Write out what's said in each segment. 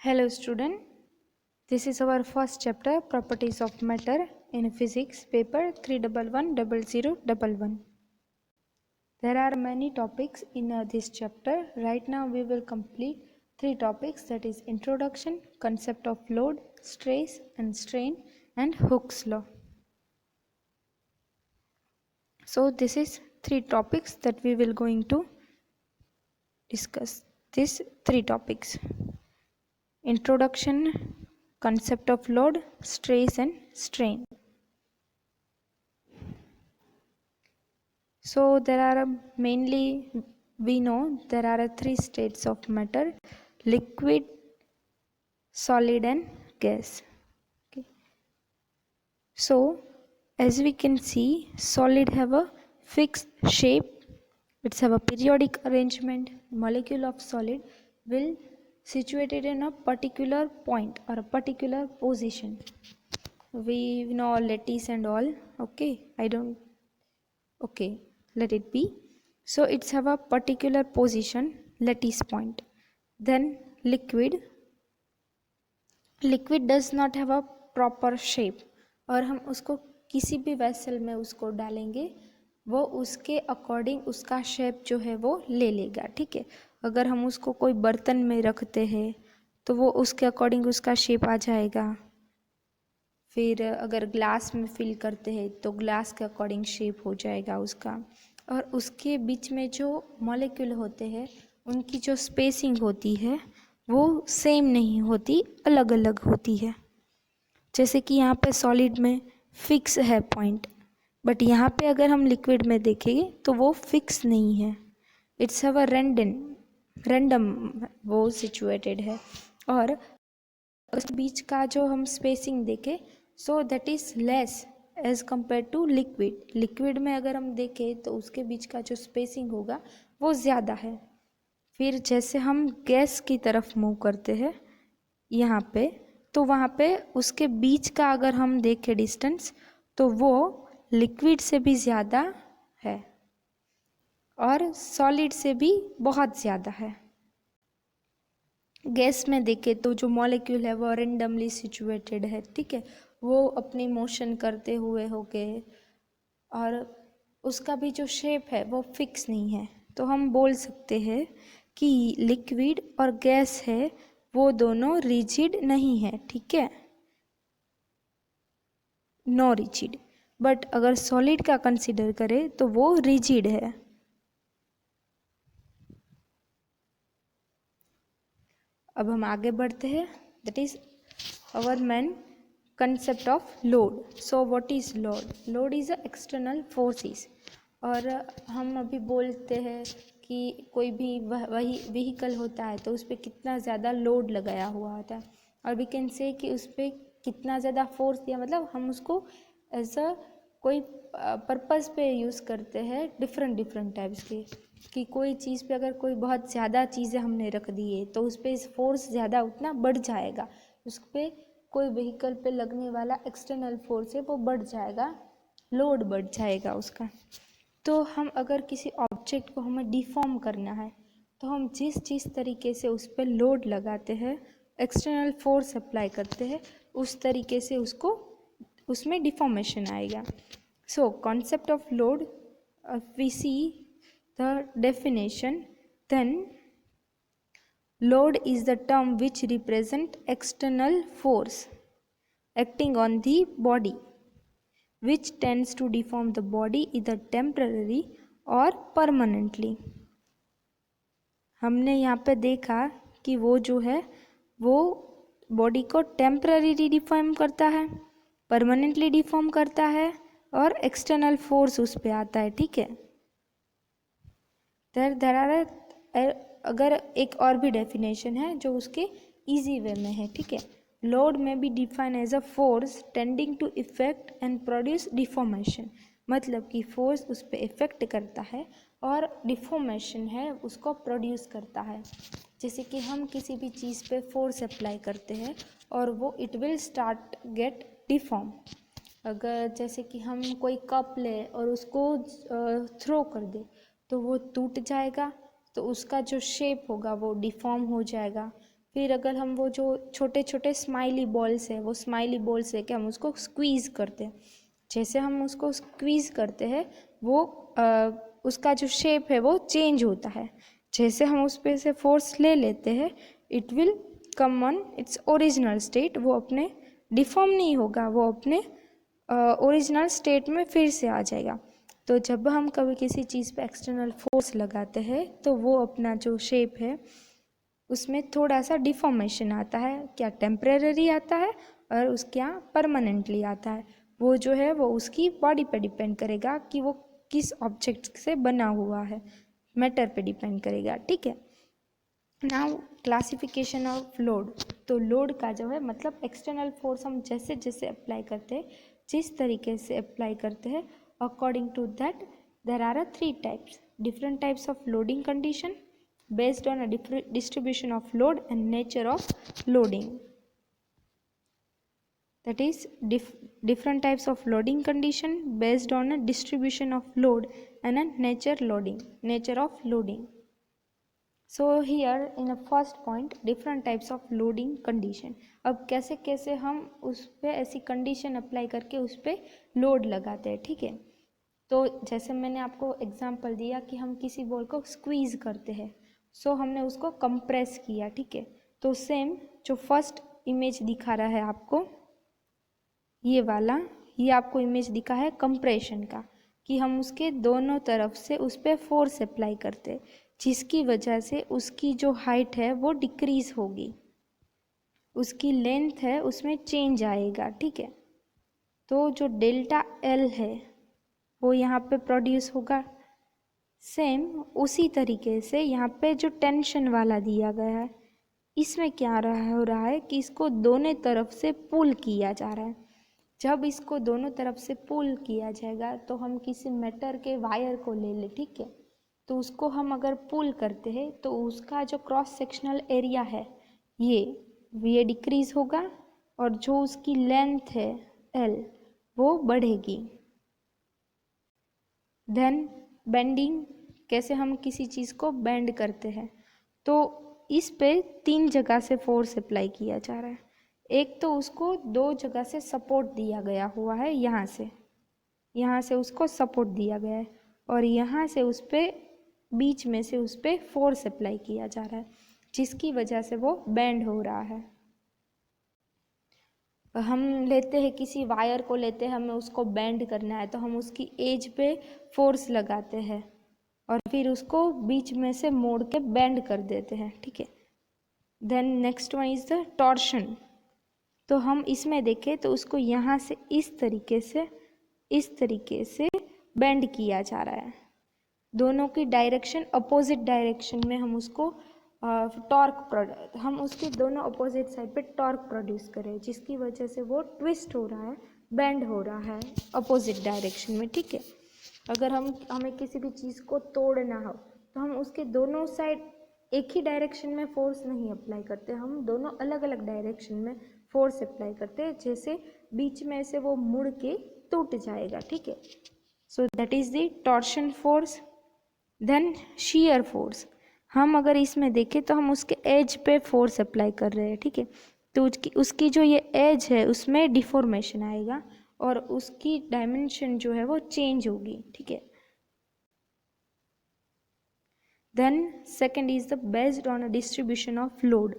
Hello student, this is our first chapter properties of matter in physics paper 3110011. There are many topics in this chapter. Right now we will complete 3 topics, that is introduction, concept of load, stress and strain and Hooke's law. So this is 3 topics that we will going to discuss. These 3 topics: introduction, concept of load, stress and strain. So there are mainly, we know there are 3 states of matter: liquid, solid and gas. Okay. So as we can see, solid have a fixed shape, it's have a periodic arrangement. Molecule of solid will situated in a particular point or a particular position. We know lattice and all. Okay, okay, let it be. So it's have a particular position, lattice point. Then liquid does not have a proper shape, और हम उसको किसी भी vessel में उसको डालेंगे वो उसके अकॉर्डिंग उसका शेप जो है वो ले लेगा. ठीक है, अगर हम उसको कोई बर्तन में रखते हैं तो वो उसके अकॉर्डिंग उसका शेप आ जाएगा. फिर अगर ग्लास में फिल करते हैं तो ग्लास के अकॉर्डिंग शेप हो जाएगा उसका. और उसके बीच में जो मॉलिक्यूल होते हैं उनकी जो स्पेसिंग होती है वो सेम नहीं होती, अलग अलग होती है. जैसे कि यहाँ पे सॉलिड में फिक्स है पॉइंट, बट यहाँ पे अगर हम लिक्विड में देखेंगे तो वो फिक्स नहीं है, इट्स अ रैंडम वो सिचुएटेड है. और उस बीच का जो हम स्पेसिंग देखें so that is less as compared to liquid में अगर हम देखें तो उसके बीच का जो स्पेसिंग होगा वो ज़्यादा है. फिर जैसे हम गैस की तरफ मूव करते हैं यहाँ पे, तो वहाँ पे उसके बीच का अगर हम देखें डिस्टेंस तो वो लिक्विड से भी ज़्यादा है और सॉलिड से भी बहुत ज़्यादा है. गैस में देखें तो जो मॉलिक्यूल है वो रेंडमली सिचुएटेड है. ठीक है, वो अपनी मोशन करते हुए होके और उसका भी जो शेप है वो फिक्स नहीं है. तो हम बोल सकते हैं कि लिक्विड और गैस है वो दोनों रिजिड नहीं है. ठीक है, नो रिजिड. बट अगर सॉलिड का कंसीडर करें तो वो रिजिड है. अब हम आगे बढ़ते हैं, that is our main concept of load. So what is load? Load is a external forces. और हम अभी बोलते हैं कि कोई भी वही व्हीकल होता है तो उस पर कितना ज़्यादा लोड लगाया हुआ होता है, और वी कैन से कि उस पर कितना ज़्यादा फोर्स दिया, मतलब हम उसको एज अ कोई पर्पज़ पे यूज़ करते हैं डिफरेंट टाइप्स के. कि कोई चीज़ पे अगर कोई बहुत ज़्यादा चीज़ें हमने रख दी है तो उस पर फोर्स ज़्यादा उतना बढ़ जाएगा, उस पर कोई व्हीकल पे लगने वाला एक्सटर्नल फोर्स है वो बढ़ जाएगा, लोड बढ़ जाएगा उसका. तो हम अगर किसी ऑब्जेक्ट को हमें डिफॉर्म करना है तो हम जिस तरीके से उस पर लोड लगाते हैं, एक्सटर्नल फोर्स अप्लाई करते हैं, उस तरीके से उसको उसमें डिफॉर्मेशन आएगा. So concept of load, we see the definition, then load is the term which represent external force acting on the body which tends to deform the body either temporarily or permanently. हमने यहाँ पे देखा कि वो जो है वो body को टेम्पररी डिफॉर्म करता है, परमानेंटली डिफॉर्म करता है और एक्सटर्नल फोर्स उस पर आता है. ठीक है, अगर एक और भी डेफिनेशन है जो उसके इजी वे में है. ठीक है, load may be define as a force tending to effect and produce deformation. मतलब कि फोर्स उस पर इफेक्ट करता है और डिफॉर्मेशन है उसको प्रोड्यूस करता है. जैसे कि हम किसी भी चीज़ पे फोर्स अप्लाई करते हैं और वो it will start get deform. अगर जैसे कि हम कोई कप ले और उसको थ्रो कर दे तो वो टूट जाएगा, तो उसका जो शेप होगा वो डिफॉर्म हो जाएगा. फिर अगर हम वो जो छोटे छोटे स्माइली बॉल्स है, वो स्माइली बॉल्स है कि हम उसको स्क्वीज़ करते हैं, जैसे हम उसको स्क्वीज़ करते हैं वो उसका जो शेप है वो चेंज होता है। जैसे हम उस पर से फोर्स ले लेते हैं, it will come on its original state, वो अपने डिफॉर्म नहीं होगा, वो अपने ओरिजिनल स्टेट में फिर से आ जाएगा। तो जब हम कभी किसी चीज़ पे एक्सटर्नल फोर्स लगाते हैं तो वो अपना जो शेप है उसमें थोड़ा सा डिफॉर्मेशन आता है, क्या टेम्परेरी आता है और उसके यहाँ परमानेंटली आता है। वो जो है वो उसकी बॉडी पे डिपेंड करेगा कि वो किस ऑब्जेक्ट से बना हुआ है, मैटर पे डिपेंड करेगा, ठीक है। Now classification of load. तो लोड का जो है मतलब एक्सटर्नल फोर्स हम जैसे जैसे अप्लाई करते हैं, जिस तरीके से अप्लाई करते हैं, according to that there are 3 types, different types of loading condition based on a distribution of load and nature of loading. That is different types of loading condition based on a distribution of load and a nature of loading. So here in a first point different types of loading condition. अब कैसे कैसे हम उस पर ऐसी condition apply करके उस पर लोड लगाते हैं, ठीक है। तो जैसे मैंने आपको एग्जांपल दिया कि हम किसी बॉल को स्क्वीज करते हैं, सो हमने उसको कंप्रेस किया, ठीक है। तो सेम जो फर्स्ट इमेज दिखा रहा है आपको, ये वाला, ये आपको इमेज दिखा है कंप्रेशन का, कि हम उसके दोनों तरफ से उस पर फोर्स अप्लाई करते, जिसकी वजह से उसकी जो हाइट है वो डिक्रीज होगी, उसकी लेंथ है उसमें चेंज आएगा, ठीक है। तो जो डेल्टा एल है वो यहाँ पे प्रोड्यूस होगा। सेम उसी तरीके से यहाँ पे जो टेंशन वाला दिया गया है, इसमें क्या हो रहा है कि इसको दोनों तरफ से पुल किया जा रहा है। जब इसको दोनों तरफ से पुल किया जाएगा तो हम किसी मेटल के वायर को ले लें, ठीक है। तो उसको हम अगर पुल करते हैं तो उसका जो क्रॉस सेक्शनल एरिया है ये डिक्रीज होगा और जो उसकी लेंथ है एल वो बढ़ेगी। देन बेंडिंग, कैसे हम किसी चीज़ को बेंड करते हैं, तो इस पे 3 जगह से फोर्स अप्लाई किया जा रहा है। एक तो उसको 2 जगह से सपोर्ट दिया गया हुआ है, यहाँ से उसको सपोर्ट दिया गया है और यहाँ से उस पर बीच में से उस पर फोर्स अप्लाई किया जा रहा है, जिसकी वजह से वो बेंड हो रहा है। हम लेते हैं किसी वायर को लेते हैं, हमें उसको बेंड करना है तो हम उसकी एज पे फोर्स लगाते हैं और फिर उसको बीच में से मोड़ के बेंड कर देते हैं, ठीक है। Then next one is the torsion. तो हम इसमें देखें तो उसको यहाँ से इस तरीके से बेंड किया जा रहा है, दोनों की डायरेक्शन अपोजिट डायरेक्शन में हम उसको हम उसके दोनों अपोजिट साइड पे टॉर्क प्रोड्यूस करें, जिसकी वजह से वो ट्विस्ट हो रहा है, बेंड हो रहा है अपोजिट डायरेक्शन में, ठीक है। अगर हमें किसी भी चीज़ को तोड़ना हो तो हम उसके दोनों साइड एक ही डायरेक्शन में फोर्स नहीं अप्लाई करते, हम दोनों अलग अलग डायरेक्शन में फोर्स अप्लाई करते हैं, जैसे बीच में से वो मुड़ के टूट जाएगा, ठीक है। So that is the torsion force. Then shear force, हम अगर इसमें देखें तो हम उसके एज पे फोर्स अप्लाई कर रहे हैं, ठीक है। तो उसकी जो ये एज है उसमें डिफॉर्मेशन आएगा और उसकी डायमेंशन जो है वो चेंज होगी, ठीक है। Then second is the based on a distribution of load.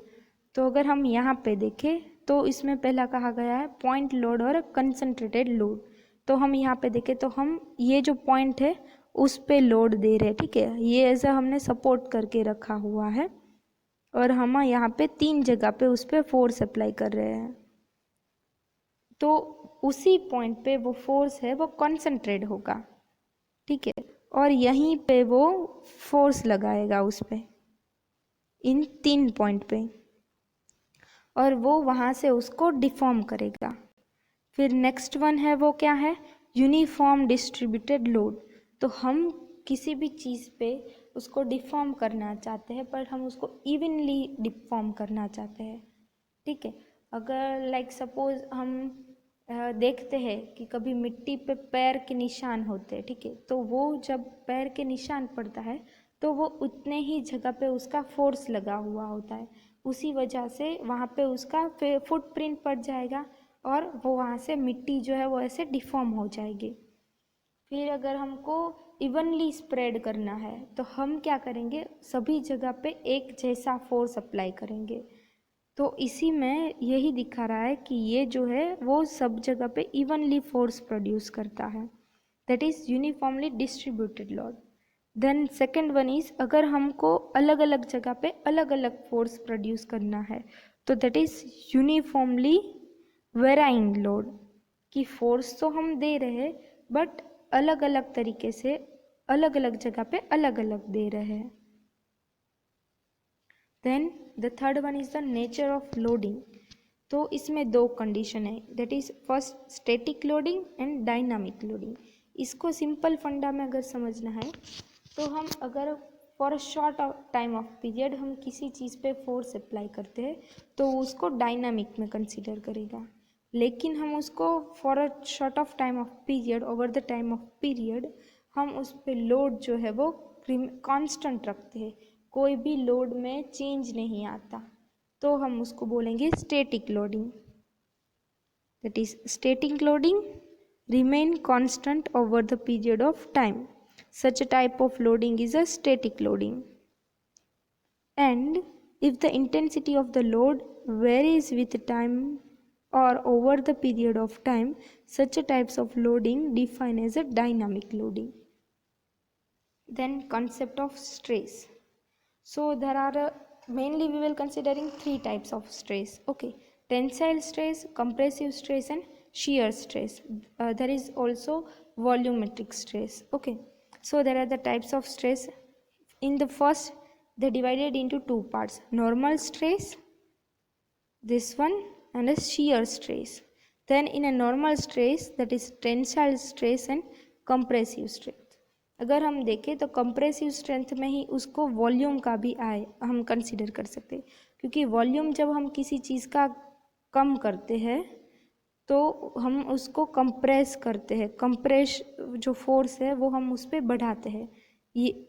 तो अगर हम यहाँ पे देखें तो इसमें पहला कहा गया है पॉइंट लोड और कंसंट्रेटेड लोड। तो हम यहाँ पे देखें तो हम ये जो पॉइंट है उस पे लोड दे रहे हैं, ठीक है। ये ऐसा हमने सपोर्ट करके रखा हुआ है और हम यहाँ पे 3 जगह पे उस पर फोर्स अप्लाई कर रहे हैं। तो उसी पॉइंट पे वो फोर्स है वो कंसंट्रेट होगा, ठीक है, और यहीं पे वो फोर्स लगाएगा उस पे, इन 3 पॉइंट पे, और वो वहाँ से उसको डिफॉर्म करेगा। फिर नेक्स्ट वन है वो क्या है, यूनिफॉर्म डिस्ट्रीब्यूटेड लोड। तो हम किसी भी चीज़ पे उसको डिफॉर्म करना चाहते हैं पर हम उसको इवनली डिफॉर्म करना चाहते हैं, ठीक है। अगर लाइक सपोज हम देखते हैं कि कभी मिट्टी पे पैर के निशान होते हैं, ठीक है। तो वो जब पैर के निशान पड़ता है तो वो उतने ही जगह पे उसका फोर्स लगा हुआ होता है, उसी वजह से वहाँ पे उसका फुटप्रिंट पड़ जाएगा और वो वहाँ से मिट्टी जो है वो ऐसे डिफॉर्म हो जाएगी। फिर अगर हमको इवनली स्प्रेड करना है तो हम क्या करेंगे, सभी जगह पे एक जैसा फोर्स अप्लाई करेंगे। तो इसी में यही दिखा रहा है कि ये जो है वो सब जगह पे इवनली फोर्स प्रोड्यूस करता है, that is uniformly distributed load. Then second one is, अगर हमको अलग अलग जगह पे अलग अलग फोर्स प्रोड्यूस करना है तो that is uniformly varying load, कि फोर्स तो हम दे रहे हैं बट अलग अलग तरीके से अलग अलग जगह पे अलग अलग दे रहे हैं। Then the third one is the nature of loading. तो इसमें दो कंडीशन है, that is first static loading and dynamic loading. इसको सिंपल फंडा में अगर समझना है तो हम अगर for a short time of period हम किसी चीज़ पे फोर्स अप्लाई करते हैं तो उसको डायनामिक में कंसीडर करेगा, लेकिन हम उसको for a short of time of period over the time of period हम उस पर लोड जो है वो कांस्टेंट रखते हैं, कोई भी लोड में चेंज नहीं आता, तो हम उसको बोलेंगे static loading. That is static loading remain constant over the period of time. Such a type of loading is a static loading. And if the intensity of the load varies with time or over the period of time, such a types of loading defined as a dynamic loading. Then concept of stress. So there are mainly we will considering three types of stress. Okay, tensile stress, compressive stress, and shear stress. There is also volumetric stress. Okay, so there are the types of stress. In the first, they divided into two parts: normal stress, this one, and a shear stress. Then in a normal stress, that is tensile stress and compressive stress. अगर हम देखें तो compressive strength में ही उसको volume का भी आए हम कंसीडर कर सकते हैं, क्योंकि वॉल्यूम जब हम किसी चीज़ का कम करते हैं तो हम उसको कंप्रेस करते हैं, कंप्रेस जो फोर्स है वो हम उस पर बढ़ाते हैं। ये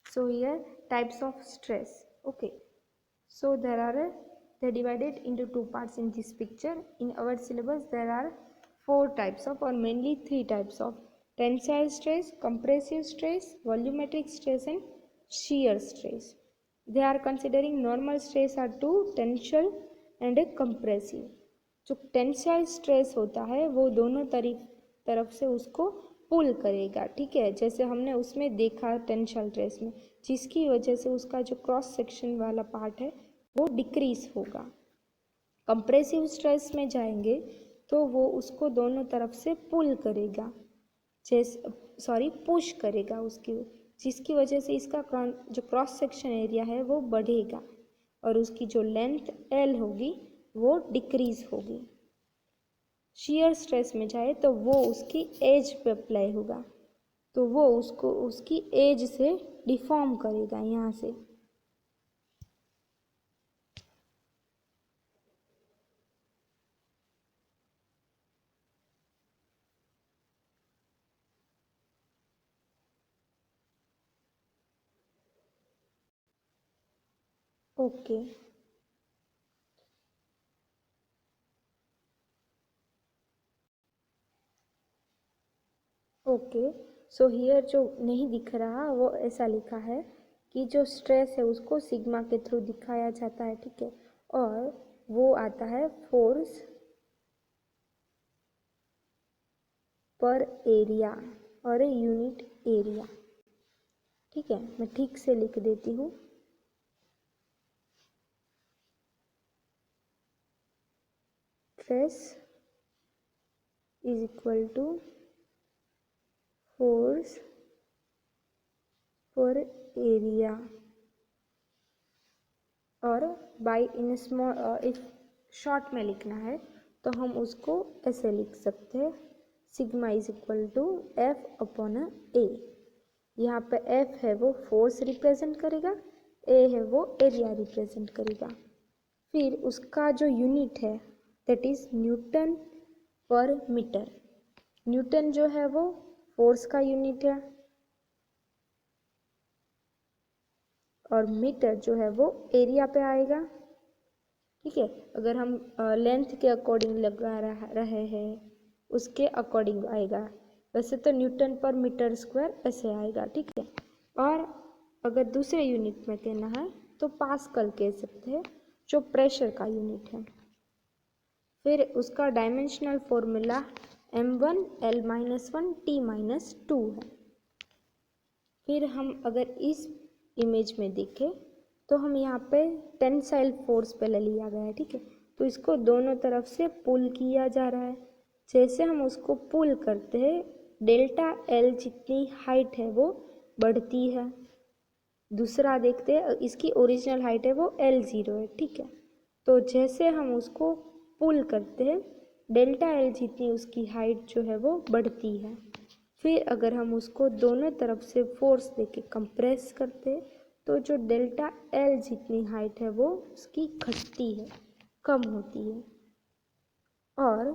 so here types of stress. Okay, so they divided into two parts in this picture. In our syllabus there are four types of, or mainly three types of: tensile stress, compressive stress, volumetric stress, and shear stress. They are considering normal stress are two, tensile and a compressive. जो tensile stress होता है वो दोनों तरफ से उसको पुल करेगा, ठीक है, जैसे हमने उसमें देखा टेंसाइल स्ट्रेस में, जिसकी वजह से उसका जो क्रॉस सेक्शन वाला पार्ट है वो डिक्रीज होगा। कंप्रेसिव स्ट्रेस में जाएंगे तो वो उसको दोनों तरफ से पुल करेगा, पुश करेगा उसकी, जिसकी वजह से इसका जो क्रॉस सेक्शन एरिया है वो बढ़ेगा और उसकी जो लेंथ एल होगी वो डिक्रीज होगी। शेयर स्ट्रेस में जाए तो वो उसकी एज पे अप्लाई होगा, तो वो उसको उसकी एज से डिफॉर्म करेगा यहाँ से। ओके ओके, सो हियर जो नहीं दिख रहा वो ऐसा लिखा है कि जो स्ट्रेस है उसको सिग्मा के थ्रू दिखाया जाता है, ठीक है, और वो आता है फोर्स पर एरिया और ए यूनिट एरिया, ठीक है, मैं ठीक से लिख देती हूँ। Stress is equal to force per area, और by in small, if short में लिखना है तो हम उसको ऐसे लिख सकते हैं: sigma is equal to F upon A. यहाँ पे एफ है वो फोर्स रिप्रेजेंट करेगा ए है वो एरिया रिप्रेजेंट करेगा। फिर उसका जो यूनिट है that is newton per metre. Newton जो है वो फोर्स का यूनिट है और मीटर जो है वो एरिया पे आएगा। ठीक है, अगर हम लेंथ के अकॉर्डिंग लगा रहे हैं उसके अकॉर्डिंग आएगा। वैसे तो न्यूटन पर मीटर स्क्वायर ऐसे आएगा। ठीक है, और अगर दूसरे यूनिट में कहना है तो पास्कल कह सकते हैं जो प्रेशर का यूनिट है। फिर उसका dimensional formula m1 l-1 t-2 है। फिर हम अगर इस इमेज में देखें तो हम यहाँ पे टेंसाइल फोर्स पहले लिया गया है। ठीक है, तो इसको दोनों तरफ से पुल किया जा रहा है। जैसे हम उसको पुल करते हैं डेल्टा एल जितनी हाइट है वो बढ़ती है। दूसरा देखते हैं, इसकी ओरिजिनल हाइट है वो L0 है। ठीक है, तो जैसे हम उसको पुल करते हैं डेल्टा एल जितनी उसकी हाइट जो है वो बढ़ती है। फिर अगर हम उसको दोनों तरफ से फोर्स देके कंप्रेस करते हैं तो जो डेल्टा एल जितनी हाइट है वो उसकी घटती है, कम होती है। और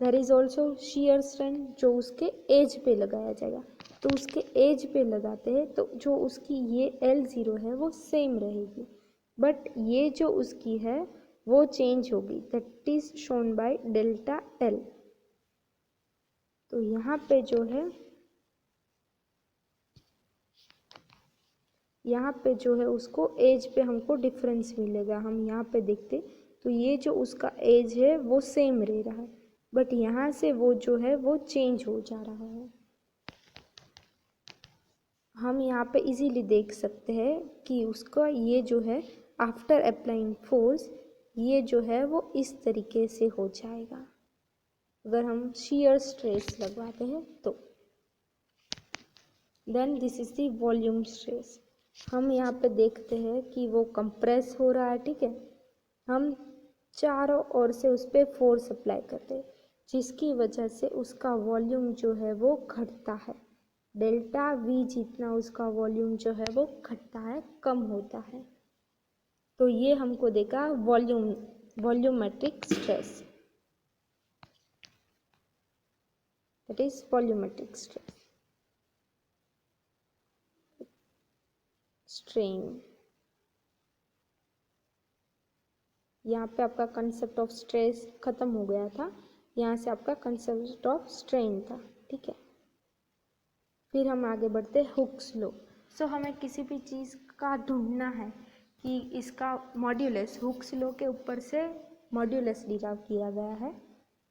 there is also shear strength जो उसके एज पे लगाया जाएगा। तो उसके एज पे लगाते हैं तो जो उसकी ये L0 है वो सेम रहेगी, बट ये जो उसकी है वो चेंज होगी, that is shown by delta L. तो यहाँ पे जो है उसको एज पे हमको डिफरेंस मिलेगा। हम यहाँ पे देखते तो ये जो उसका एज है वो सेम रह रहा है, बट यहाँ से वो जो है वो चेंज हो जा रहा है। हम यहाँ पे इजीली देख सकते हैं कि उसका ये जो है आफ्टर अप्लाइंग फोर्स ये जो है वो इस तरीके से हो जाएगा अगर हम shear स्ट्रेस लगवाते हैं तो। Then this is the volume stress. हम यहाँ पे देखते हैं कि वो कंप्रेस हो रहा है। ठीक है, हम चारों ओर से उस पर फोर्स अप्लाई करते हैं जिसकी वजह से उसका वॉल्यूम जो है वो घटता है। डेल्टा वी जितना उसका वॉल्यूम जो है वो घटता है, कम होता है। तो ये हमको देखा volumetric stress, that is volumetric stress. Strain, यहाँ पे आपका कंसेप्ट ऑफ स्ट्रेस खत्म हो गया था, यहाँ से आपका कंसेप्ट ऑफ स्ट्रेन था। ठीक है, फिर हम आगे बढ़ते हुक्स लॉ। सो हमें किसी भी चीज़ का ढूंढना है कि इसका मॉड्यूलस, हुक्स लॉ के ऊपर से मॉड्यूलस डिराइव किया गया है।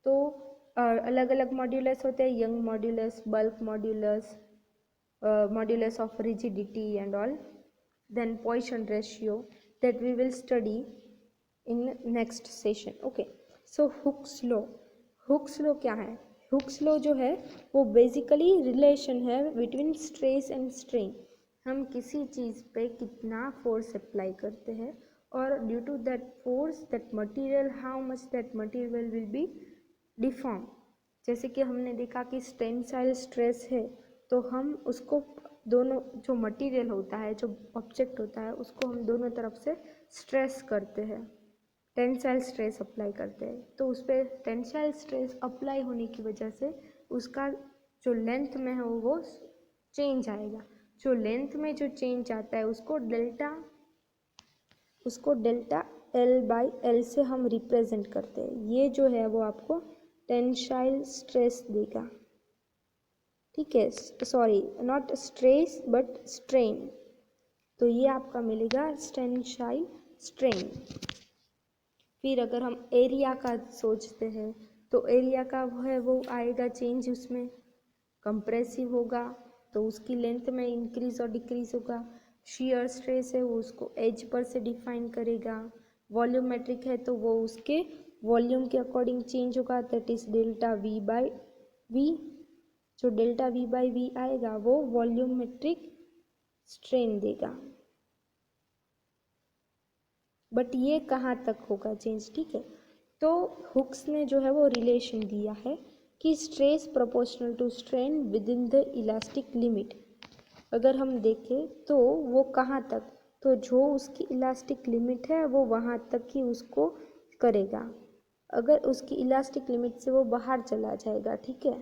तो अलग अलग मॉड्यूलस होते हैं, Young modulus, bulk modulus, modulus of rigidity and all, then Poisson ratio that we will study in next session. Okay, so Hooke's law, Hooke's law क्या है? हुक्स लॉ जो है वो बेसिकली रिलेशन है बिटवीन स्ट्रेस एंड स्ट्रेन। हम किसी चीज़ पे कितना फोर्स अप्लाई करते हैं और due to that force that material, how much that material will be deform. जैसे कि हमने देखा कि टेंसाइल स्ट्रेस है तो हम उसको दोनों, जो मटेरियल होता है, जो ऑब्जेक्ट होता है, उसको हम दोनों तरफ से स्ट्रेस करते हैं, टेंसाइल स्ट्रेस अप्लाई करते हैं। तो उस पर टेंसाइल स्ट्रेस अप्लाई होने की वजह से उसका जो लेंथ में है वो चेंज आएगा। जो लेंथ में जो चेंज आता है उसको डेल्टा L/L से हम रिप्रेजेंट करते हैं। ये जो है वो आपको टेंसाइल स्ट्रेस देगा। ठीक है, sorry not stress but strain. तो ये आपका मिलेगा टेंसाइल स्ट्रेन। फिर अगर हम एरिया का सोचते हैं तो एरिया का वो है वो आएगा चेंज, उसमें कंप्रेसिव होगा तो उसकी लेंथ में इंक्रीज और डिक्रीज होगा। शियर स्ट्रेस है वो उसको एज पर से डिफाइन करेगा। वॉल्यूमेट्रिक है तो वो उसके वॉल्यूम के अकॉर्डिंग चेंज होगा, that is delta v by v. जो डेल्टा वी बाई वी आएगा वो वॉल्यूमेट्रिक स्ट्रेन देगा। बट ये कहाँ तक होगा चेंज? ठीक है, तो हुक्स ने जो है वो रिलेशन दिया है कि stress proportional to strain within the elastic limit. अगर हम देखें तो वो कहाँ तक, तो जो उसकी इलास्टिक लिमिट है वो वहाँ तक ही उसको करेगा। अगर उसकी इलास्टिक लिमिट से वो बाहर चला जाएगा, ठीक है,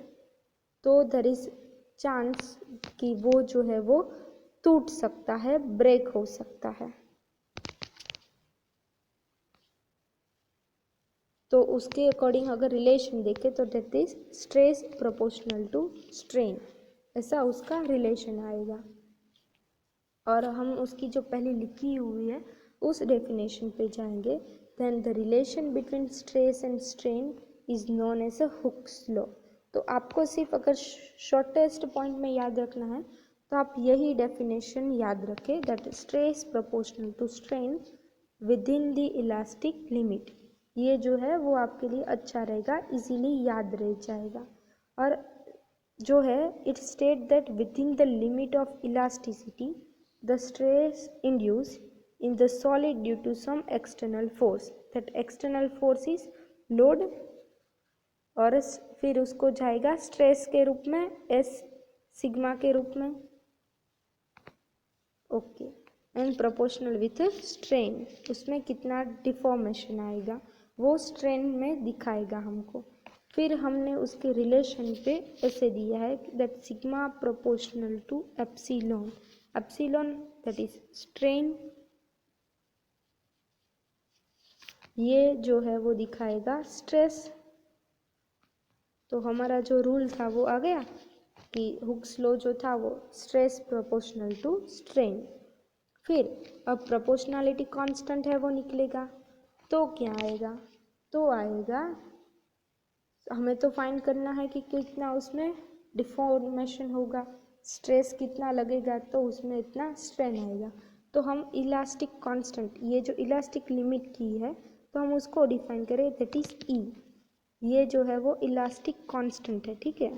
तो देयर इज चांस कि वो जो है वो टूट सकता है, ब्रेक हो सकता है। तो उसके अकॉर्डिंग अगर रिलेशन देखें तो that is stress proportional to strain, ऐसा उसका रिलेशन आएगा। और हम उसकी जो पहले लिखी हुई है उस डेफिनेशन पे जाएंगे। Then the relation between stress and strain is known as a Hooke's law. तो आपको सिर्फ अगर शॉर्टेस्ट पॉइंट में याद रखना है तो आप यही डेफिनेशन याद रखें, that stress proportional to strain within the elastic limit. ये जो है वो आपके लिए अच्छा रहेगा, इजीली याद रह जाएगा। और जो है it state that with in the limit of elasticity the stress induced in the solid due to some external force, that external force is load, और फिर उसको जाएगा स्ट्रेस के रूप में एस सिग्मा के रूप में, okay, and proportional with strain, उसमें कितना डिफॉर्मेशन आएगा वो स्ट्रेन में दिखाएगा हमको। फिर हमने उसके रिलेशन पे ऐसे दिया है that sigma proportional to epsilon, epsilon that is strain, ये जो है वो दिखाएगा स्ट्रेस। तो हमारा जो रूल था वो आ गया कि हुक्स लॉ जो था वो स्ट्रेस प्रोपोर्शनल टू स्ट्रेन। फिर अब प्रोपोर्शनलिटी कांस्टेंट है वो निकलेगा, तो क्या आएगा, तो आएगा हमें तो फाइंड करना है कि कितना उसमें डिफॉर्मेशन होगा, स्ट्रेस कितना लगेगा तो उसमें इतना स्ट्रेन आएगा। तो हम इलास्टिक कांस्टेंट, ये जो इलास्टिक लिमिट की है तो हम उसको डिफाइन करें, दैट इज ई। ये जो है वो इलास्टिक कांस्टेंट है, ठीक है।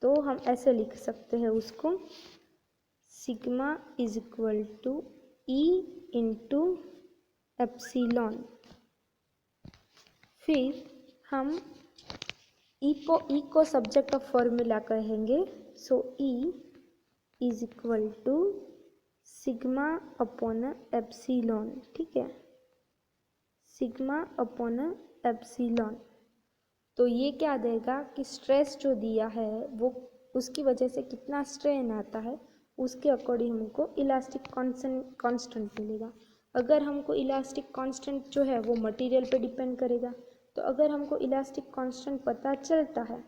तो हम ऐसे लिख सकते हैं उसको, sigma is equal to E into epsilon. फिर हम ई को सब्जेक्ट ऑफ फॉर्मूला कहेंगे, so E is equal to sigma upon epsilon, ठीक है, सिग्मा अपॉन एप्सिलॉन। तो ये क्या देगा कि स्ट्रेस जो दिया है वो उसकी वजह से कितना स्ट्रेन आता है उसके अकॉर्डिंग हमको इलास्टिक कांस्टेंट मिलेगा। अगर हमको इलास्टिक कांस्टेंट जो है वो मटेरियल पे डिपेंड करेगा, तो अगर हमको इलास्टिक कांस्टेंट पता चलता है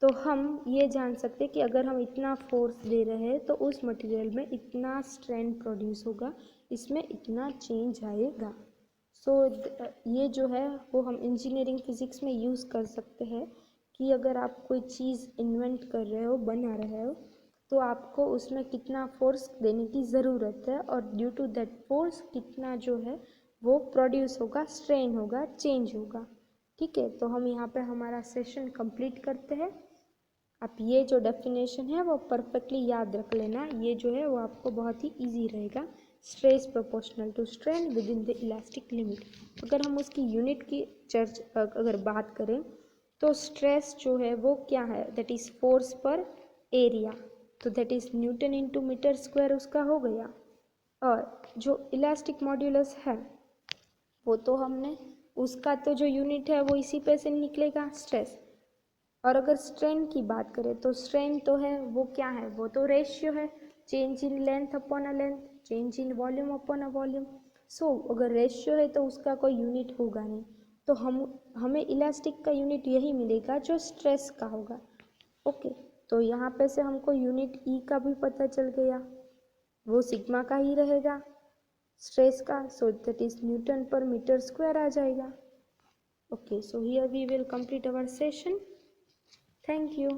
तो हम ये जान सकते हैं कि अगर हम इतना फोर्स दे रहे हैं तो उस मटेरियल में इतना स्ट्रेन प्रोड्यूस होगा, इसमें इतना चेंज आएगा। सो ये जो है वो हम इंजीनियरिंग फिजिक्स में यूज़ कर सकते हैं कि अगर आप कोई चीज़ इन्वेंट कर रहे हो, बना रहे हो, तो आपको उसमें कितना फोर्स देने की ज़रूरत है और ड्यू टू दैट फोर्स कितना जो है वो प्रोड्यूस होगा, स्ट्रेन होगा, चेंज होगा, ठीक है। तो हम यहाँ पे हमारा सेशन कंप्लीट करते हैं। आप ये जो डेफिनेशन है वो परफेक्टली याद रख लेना, ये जो है वो आपको बहुत ही इजी रहेगा। Stress proportional to strain within the elastic limit. अगर हम उसकी यूनिट की अगर बात करें तो स्ट्रेस जो है वो क्या है, that is force per area, तो that is newton into metre square उसका हो गया। और जो इलास्टिक मॉड्यूलस है वो तो हमने उसका तो जो यूनिट है वो इसी पे से निकलेगा, स्ट्रेस। और अगर स्ट्रेन की बात करें तो स्ट्रेन तो है वो क्या है, वो तो रेशियो है, change in length upon a length, change in volume upon a volume. So अगर रेशियो है तो उसका कोई यूनिट होगा नहीं, तो हमें इलास्टिक का यूनिट यही मिलेगा जो स्ट्रेस का होगा, ओके। तो यहाँ पे से हमको यूनिट ई का भी पता चल गया, वो सिग्मा का ही रहेगा स्ट्रेस का, so that is newton per metre square आ जाएगा, okay. So here we will complete our session. Thank you.